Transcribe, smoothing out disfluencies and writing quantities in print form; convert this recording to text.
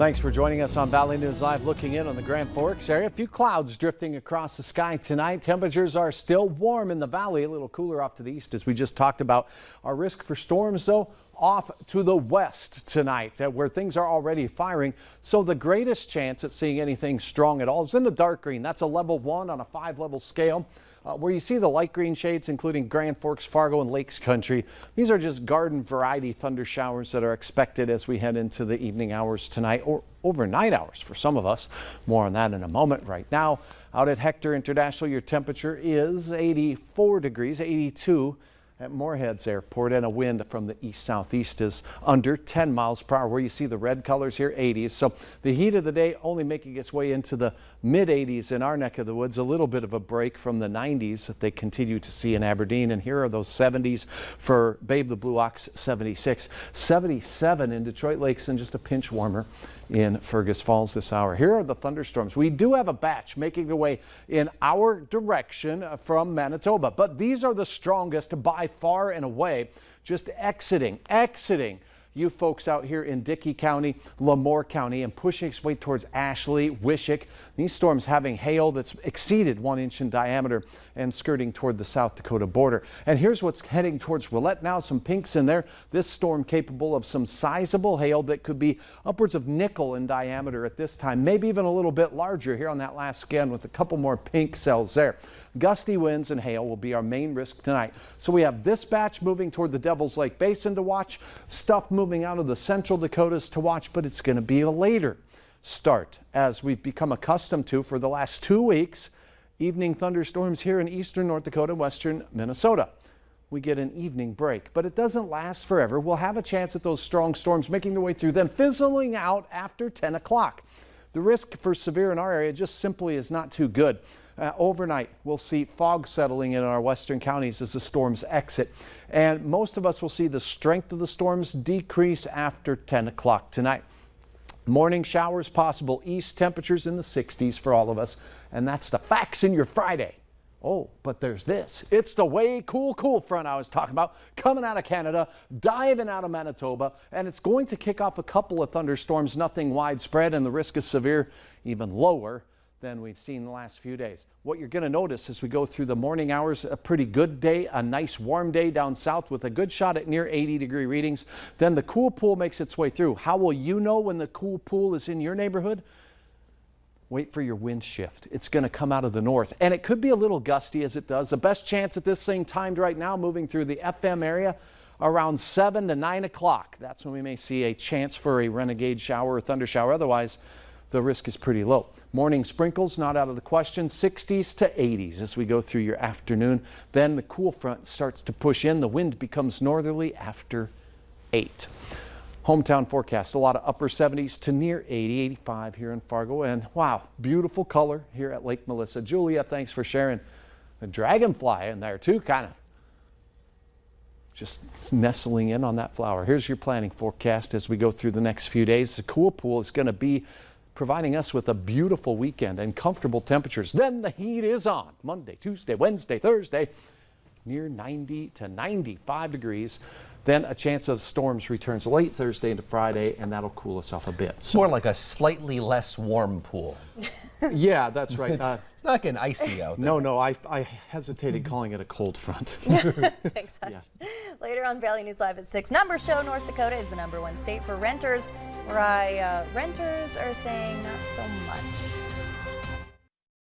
Thanks for joining us on Valley News Live. Looking in on the Grand Forks area, a few clouds drifting across the sky tonight. Temperatures are still warm in the valley, a little cooler off to the east as we just talked about. Our risk for storms, though, off to the west tonight, where things are already firing. So the greatest chance at seeing anything strong at all is in the dark green. That's a level 1 on a 5-level scale. Where you see the light green shades, including Grand Forks, Fargo, and Lakes Country. These are just garden variety thunder showers that are expected as we head into the evening hours tonight, or overnight hours for some of us. More on that in a moment. Right now, out at Hector International, your temperature is 84 degrees, 82 at Moorheads Airport, and a wind from the east-southeast is under 10 miles per hour. Where you see the red colors here, 80s. So the heat of the day only making its way into the mid-80s in our neck of the woods. A little bit of a break from the 90s that they continue to see in Aberdeen. And here are those 70s for Babe the Blue Ox, 76. 77 in Detroit Lakes, and just a pinch warmer in Fergus Falls this hour. Here are the thunderstorms. We do have a batch making their way in our direction from Manitoba, but these are the strongest by far and away, just exiting you folks out here in Dickey County, Lemoore County, and pushing its way towards Ashley, Wishick. These storms having hail that's exceeded 1 inch in diameter and skirting toward the South Dakota border. And here's what's heading towards Willette now, some pinks in there. This storm capable of some sizable hail that could be upwards of nickel in diameter at this time, maybe even a little bit larger here on that last scan with a couple more pink cells there. Gusty winds and hail will be our main risk tonight. So we have this batch moving toward the Devil's Lake Basin to watch, stuff moving out of the central Dakotas to watch, but it's going to be a later start as we've become accustomed to for the last 2 weeks. Evening thunderstorms here in eastern North Dakota, western Minnesota. We get an evening break, but it doesn't last forever. We'll have a chance at those strong storms making their way through, then fizzling out after 10 o'clock. The risk for severe in our area just simply is not too good. Overnight, we'll see fog settling in our western counties as the storms exit. And most of us will see the strength of the storms decrease after 10 o'clock tonight. Morning showers possible east, temperatures in the 60s for all of us. And that's the facts in your Friday. Oh, but there's this. It's the way cool front I was talking about, coming out of Canada, diving out of Manitoba, and it's going to kick off a couple of thunderstorms, nothing widespread, and the risk of severe even lower than we've seen the last few days. What you're going to notice as we go through the morning hours, a pretty good day, a nice warm day down south with a good shot at near 80-degree readings. Then the cool pool makes its way through. How will you know when the cool pool is in your neighborhood? Wait for your wind shift. It's going to come out of the north, and it could be a little gusty as it does. The best chance at this thing timed right now moving through the FM area around 7 to 9 o'clock. That's when we may see a chance for a renegade shower or thunder shower. Otherwise, the risk is pretty low. Morning sprinkles not out of the question, 60s to 80s as we go through your afternoon. Then the cool front starts to push in. The wind becomes northerly after 8. Hometown forecast, a lot of upper 70s to near 80, 85 here in Fargo. And wow, beautiful color here at Lake Melissa. Julia, thanks for sharing. The dragonfly in there too, kind of just nestling in on that flower. Here's your planning forecast as we go through the next few days. The cool pool is going to be providing us with a beautiful weekend and comfortable temperatures. Then the heat is on Monday, Tuesday, Wednesday, Thursday, near 90 to 95 degrees. Then a chance of storms returns late Thursday into Friday, and that'll cool us off a bit. It's more like a slightly less warm pool. Yeah, that's right. It's not getting icy out there. No, I hesitated calling it a cold front. Thanks, Ash. Yeah. Later on Valley News Live at 6. Numbers show North Dakota is the #1 state for renters, where renters are saying not so much.